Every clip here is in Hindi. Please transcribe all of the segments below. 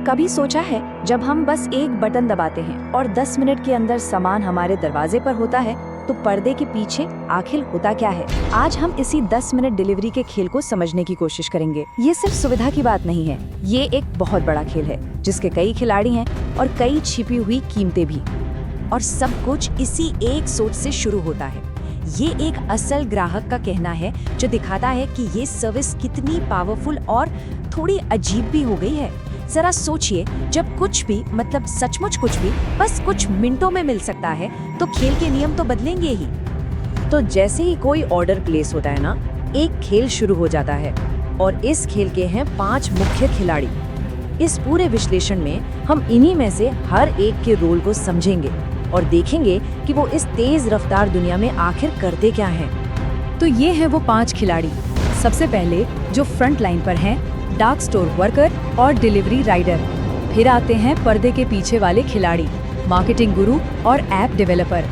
कभी सोचा है जब हम बस एक बटन दबाते हैं और 10 मिनट के अंदर सामान हमारे दरवाजे पर होता है तो पर्दे के पीछे आखिर होता क्या है? आज हम इसी 10 मिनट डिलीवरी के खेल को समझने की कोशिश करेंगे। ये सिर्फ सुविधा की बात नहीं है, ये एक बहुत बड़ा खेल है जिसके कई खिलाड़ी हैं और कई छिपी हुई कीमतें भी। और सब कुछ इसी एक सोच से शुरू होता है। ये एक असल ग्राहक का कहना है जो दिखाता है कि ये सर्विस कितनी पावरफुल और थोड़ी अजीब भी हो गई है। जरा सोचिए, जब कुछ भी मतलब सचमुच कुछ भी बस कुछ मिनटों में मिल सकता है तो खेल के नियम तो बदलेंगे ही। तो जैसे ही कोई ऑर्डर प्लेस होता है ना, एक खेल शुरू हो जाता है और इस खेल के हैं 5 मुख्य खिलाड़ी। इस पूरे विश्लेषण में हम इन्हीं में से हर एक के रोल को समझेंगे और देखेंगे कि वो इस तेज रफ्तार दुनिया में आखिर करते क्या हैं। तो ये हैं वो 5 खिलाड़ी। सबसे पहले जो फ्रंट लाइन पर हैं, डार्क स्टोर वर्कर और डिलीवरी राइडर। फिर आते हैं पर्दे के पीछे वाले खिलाड़ी, मार्केटिंग गुरु और ऐप डेवलपर।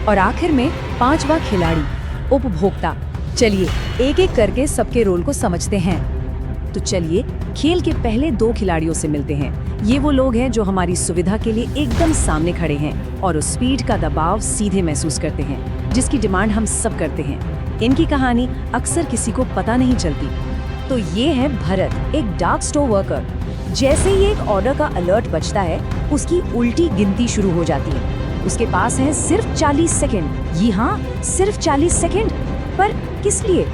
और आखिर में 5वां खिलाड़ी, उपभोक्ता। चलिए एक एक करके सबके रोल को समझते हैं। तो चलिए खेल के पहले 2 खिलाड़ियों से मिलते हैं। ये वो लोग हैं जो हमारी सुविधा के लिए एकदम सामने खड़े हैं और उस स्पीड का दबाव सीधे महसूस करते हैं जिसकी डिमांड हम सब करते हैं। इनकी कहानी अक्सर किसी को पता नहीं चलती। तो ये है भरत, एक डार्क स्टोर वर्कर। जैसे ही एक ऑर्डर का अलर्ट बजता है, उसकी उल्टी गिनती शुरू हो जाती है। उसके पास है सिर्फ 40 सेकंड। जी हाँ, सिर्फ 40 सेकंड। पर किस लिए?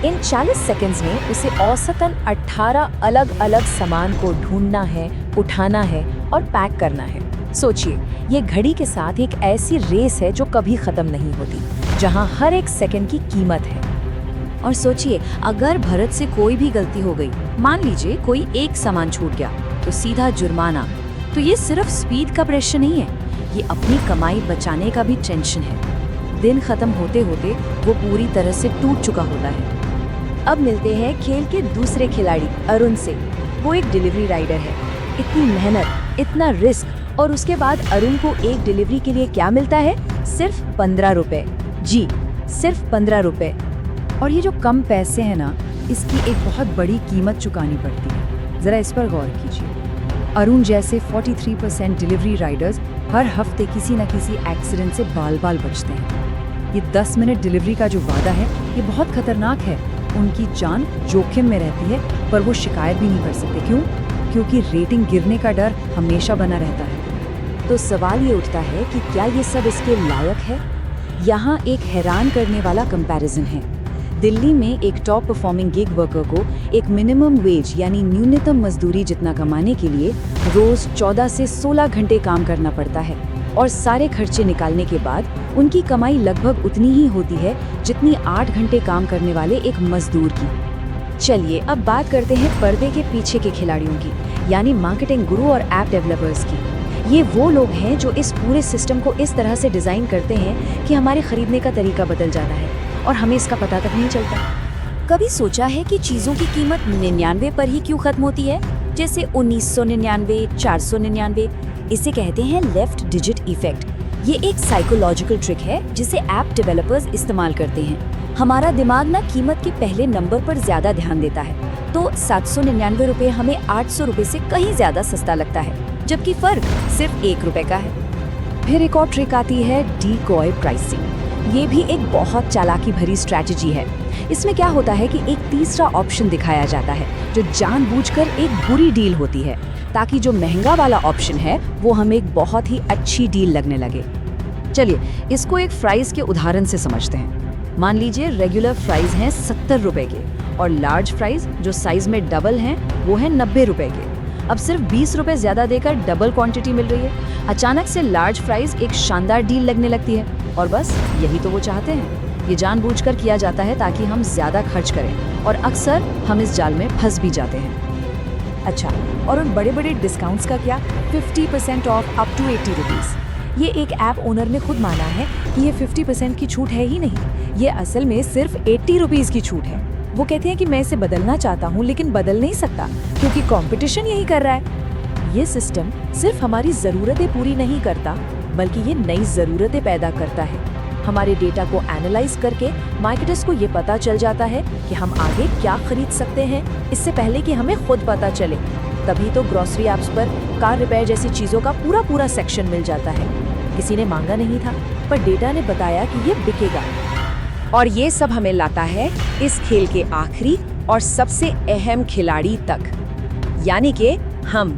इन 40 सेकंड्स में उसे औसतन 18 अलग-अलग सामान को ढूंढना है, उठाना है और पैक करना है। सोचिए, ये घड़ी के साथ एक ऐसी रेस है जो कभी खत्म नहीं होती, जहां हर एक सेकंड की कीमत है। और सोचिए, अगर भरत से कोई भी गलती हो गई, मान लीजिए कोई एक सामान छूट गया, तो सीधा जुर्माना। तो ये सिर्फ स्पीड का प्रेशर नहीं है, ये अपनी कमाई बचाने का भी टेंशन है। दिन खत्म होते होते वो पूरी तरह से टूट चुका होता है। अब मिलते हैं खेल के दूसरे खिलाड़ी, अरुण से। वो एक डिलीवरी राइडर है। इतनी मेहनत, इतना रिस्क, और उसके बाद अरुण को एक डिलीवरी के लिए क्या मिलता है? सिर्फ 15 रुपए। जी, सिर्फ 15 रुपए। और ये जो कम पैसे हैं ना, इसकी एक बहुत बड़ी कीमत चुकानी पड़ती है। जरा इस पर गौर कीजिए। अरुण जैसे 43% डिलीवरी राइडर्स हर हफ्ते किसी न किसी एक्सीडेंट से बाल बाल बचते हैं। ये 10 मिनट डिलीवरी का जो वादा है, ये बहुत खतरनाक है। उनकी जान जोखिम में रहती है, पर वो शिकायत भी नहीं कर सकते। क्यों? क्योंकि रेटिंग गिरने का डर हमेशा बना रहता है। तो सवाल ये उठता है कि क्या ये सब इसके लायक है? यहाँ एक हैरान करने वाला कंपैरिजन है। दिल्ली में एक टॉप परफॉर्मिंग गिग वर्कर को एक मिनिमम वेज यानी न्यूनतम मजदूरी जितना कमाने के लिए रोज 14 से 16 घंटे काम करना पड़ता है, और सारे खर्चे निकालने के बाद उनकी कमाई लगभग उतनी ही होती है जितनी 8 घंटे काम करने वाले एक मजदूर की। चलिए अब बात करते हैं पर्दे के पीछे के खिलाड़ियों की, यानी मार्केटिंग गुरु और ऐप डेवलपर्स की। ये वो लोग हैं जो इस पूरे सिस्टम को इस तरह से डिजाइन करते हैं कि हमारे खरीदने का तरीका बदल जाता है और हमें इसका पता तक नहीं चलता। कभी सोचा है कि चीजों की कीमत 99 पर ही क्यों खत्म होती है? जैसे 1999, 499। इसे कहते हैं लेफ्ट डिजिट इफेक्ट। ये एक साइकोलॉजिकल ट्रिक है जिसे ऐप डेवलपर्स इस्तेमाल करते हैं। हमारा दिमाग ना कीमत के पहले नंबर पर ज्यादा ध्यान देता है, तो 799 रुपए हमें 800 रुपए से कहीं ज्यादा सस्ता लगता है, जबकि फर्क सिर्फ 1 रुपए का है। फिर एक और ट्रिक आती है डीकॉय प्राइसिंग। ये भी एक बहुत चालाकी भरी स्ट्रैटेजी है। इसमें क्या होता है कि एक तीसरा ऑप्शन दिखाया जाता है जो जानबूझकर एक बुरी डील होती है, ताकि जो महंगा वाला ऑप्शन है वो हमें एक बहुत ही अच्छी डील लगने लगे। चलिए इसको एक फ्राइज के उदाहरण से समझते हैं। मान लीजिए रेगुलर फ्राइज हैं 70 रुपए के, और लार्ज फ्राइज जो साइज में डबल हैं वो है 90 रुपए के। अब सिर्फ 20 रुपए ज्यादा देकर डबल क्वांटिटी मिल रही है। अचानक से लार्ज फ्राइज एक शानदार डील लगने लगती है, और बस यही तो वो चाहते हैं। ये जानबूझकर किया जाता है ताकि हम ज्यादा खर्च करें, और अक्सर हम इस जाल में फंस भी जाते हैं। अच्छा, और उन बड़े बड़े डिस्काउंट्स का क्या? 50% ऑफ अप टू 80 रुपीज। ये एक ऐप ओनर ने खुद माना है कि ये 50% की छूट है ही नहीं, ये असल में सिर्फ 80 रुपीज की छूट है। वो कहते हैं कि मैं इसे बदलना चाहता हूँ लेकिन बदल नहीं सकता क्योंकि कंपटीशन यही कर रहा है। ये सिस्टम सिर्फ हमारी जरूरतें पूरी नहीं करता, बल्कि ये नई जरूरतें पैदा करता है। हमारे डेटा को एनालाइज करके मार्केटर्स को ये पता चल जाता है कि हम आगे क्या खरीद सकते हैं, इससे पहले कि हमें खुद पता चले। तभी तो ग्रोसरी ऐप्स पर कार रिपेयर जैसी चीज़ों का पूरा सेक्शन मिल जाता है। किसी ने मांगा नहीं था, पर डेटा ने बताया कि ये बिकेगा। और ये सब हमें लाता है इस खेल के आखिरी और सबसे अहम खिलाड़ी तक, यानी कि हम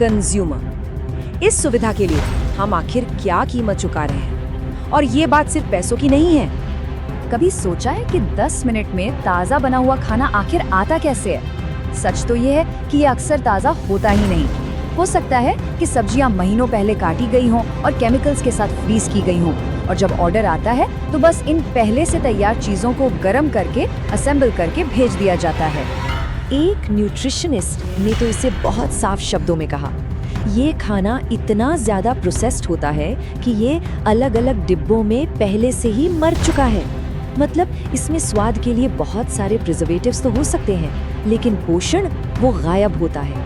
कंज्यूमर। इस सुविधा के लिए हम आखिर क्या कीमत चुका रहे हैं? और ये बात सिर्फ पैसों की नहीं है। कभी सोचा है कि 10 मिनट में ताज़ा बना हुआ खाना आखिर आता कैसे है? सच तो ये है कि ये अक्सर ताज़ा होता ही नहीं। हो सकता है कि सब्जियां महीनों पहले काटी गई हों और केमिकल्स के साथ फ्रीज की गई हों, और जब ऑर्डर आता है तो बस इन पहले से तैयार चीज़ों को गर्म करके असेंबल करके भेज दिया जाता है। एक न्यूट्रिशनिस्ट ने तो इसे बहुत साफ शब्दों में कहा, ये खाना इतना ज़्यादा प्रोसेस्ड होता है कि ये अलग अलग डिब्बों में पहले से ही मर चुका है। मतलब इसमें स्वाद के लिए बहुत सारे प्रिजर्वेटिव्स तो हो सकते हैं, लेकिन पोषण वो गायब होता है।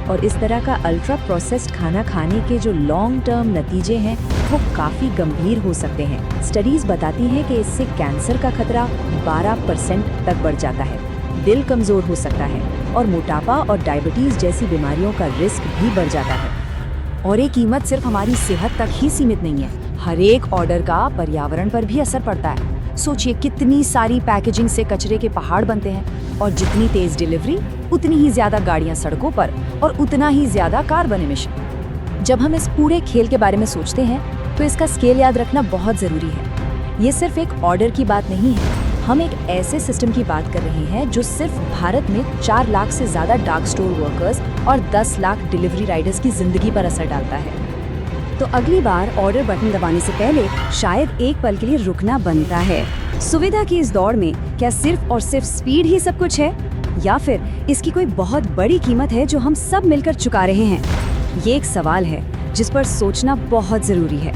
और इस तरह का अल्ट्रा प्रोसेस्ड खाना खाने के जो लॉन्ग टर्म नतीजे हैं वो काफ़ी गंभीर हो सकते हैं। स्टडीज़ बताती हैं कि इससे कैंसर का खतरा 12% तक बढ़ जाता है, दिल कमज़ोर हो सकता है और मोटापा और डायबिटीज़ जैसी बीमारियों का रिस्क भी बढ़ जाता है। और ये कीमत सिर्फ हमारी सेहत तक ही सीमित नहीं है, हर एक ऑर्डर का पर्यावरण पर भी असर पड़ता है। सोचिए कितनी सारी पैकेजिंग से कचरे के पहाड़ बनते हैं, और जितनी तेज डिलीवरी उतनी ही ज्यादा गाड़ियां सड़कों पर और उतना ही ज्यादा कार्बन एमिशन। जब हम इस पूरे खेल के बारे में सोचते हैं तो इसका स्केल याद रखना बहुत जरूरी है। ये सिर्फ एक ऑर्डर की बात नहीं है, हम एक ऐसे सिस्टम की बात कर रहे हैं जो सिर्फ भारत में 4 लाख से ज्यादा डार्क स्टोर वर्कर्स और 10 लाख डिलीवरी राइडर्स की जिंदगी पर असर डालता है। तो अगली बार ऑर्डर बटन दबाने से पहले शायद एक पल के लिए रुकना बनता है। सुविधा की इस दौड़ में क्या सिर्फ और सिर्फ स्पीड ही सब कुछ है, या फिर इसकी कोई बहुत बड़ी कीमत है जो हम सब मिलकर चुका रहे हैं? ये एक सवाल है जिस पर सोचना बहुत जरूरी है।